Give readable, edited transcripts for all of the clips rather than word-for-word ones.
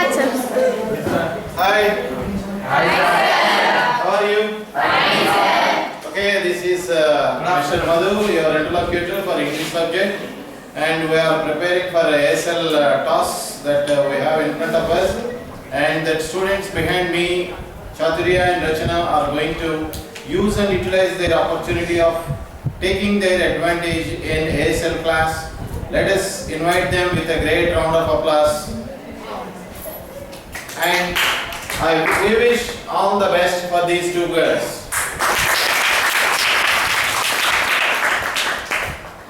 Hi. Hi. How are you? Okay, this is Mr. Madhu, your interlocutor for English subject, and we are preparing for ASL tasks that we have in front of us, and the students behind me, Chaturya and Rachana, are going to use and utilize their opportunity of taking their advantage in ASL class. Let us invite them with a great round of applause. And we wish all the best for these two girls.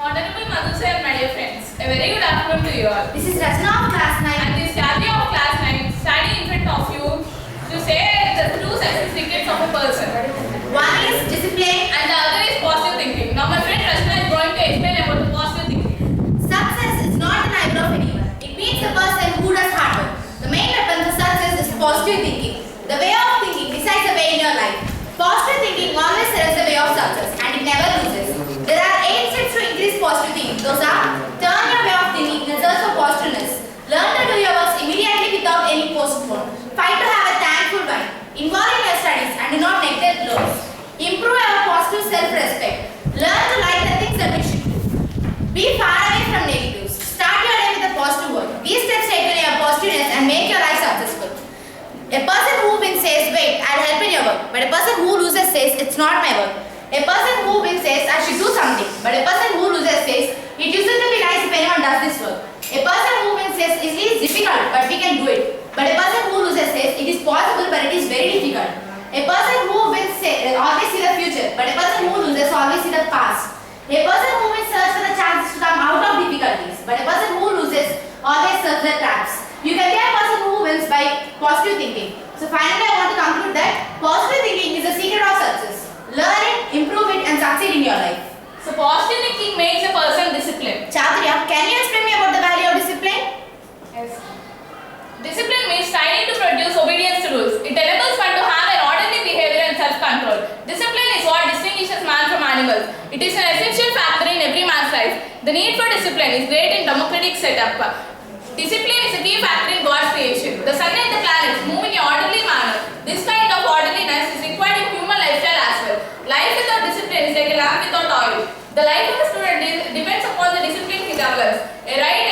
Honorable Madhu sir and my dear friends, a very good afternoon to you all. This is Rachana of class 9. And this Chaturya of class 9 standing in front of you to say the two success secrets of a person. One is discipline And the other is positive thinking. Now my friend Rachana is going to explain about the positive thinking. Success is not an eyebrow of anyone. It means a person who does hard work. The main weapon for success is positive thinking. The way of thinking decides the way in your life. Positive thinking always serves the way of success and it never loses. There are 8 steps to increase positive thinking. Those are: turn your way of thinking in search for positiveness. Learn to do your works immediately without any postpone. Fight to have a thankful mind. Involve in your studies and do not neglect loans. Improve your positive self-respect. Learn to like the things that we should do. Be far away from negatives. Start your day with a positive word. These steps taken your positiveness and make your life successful. A person who wins says, wait, I'll help in your work. But a person who loses says, it's not my work. A person who wins says, I should do something. But a person who loses says, it isn't to be nice if anyone does this work. A person who wins says, it is difficult, but we can do it. But a person who loses says, it is possible, but it is very difficult. A person who wins always see the future, but a person who loses always see the past. A person who wins searches for the chances to come out of difficulties, but a person who loses always searches the traps. You can be a person who wins by positive thinking. So finally I want to conclude that positive thinking is the secret of success. Learn it, improve it and succeed in your life. So positive thinking makes a person disciplined. Chaturya, can you explain me about the value of discipline? Yes. Discipline means striving to produce obedience to rules. It enables one to have an orderly behavior and self-control. Discipline is what distinguishes man from animals. It is an essential factor in every man's life. The need for discipline is great in democratic setup. Discipline is a key factor in God's creation. The sun and the planets move in an orderly manner. This kind of orderliness is required in human lifestyle as well. Life without discipline is like a lamp without oil. The life of a student depends upon the discipline he develops. A right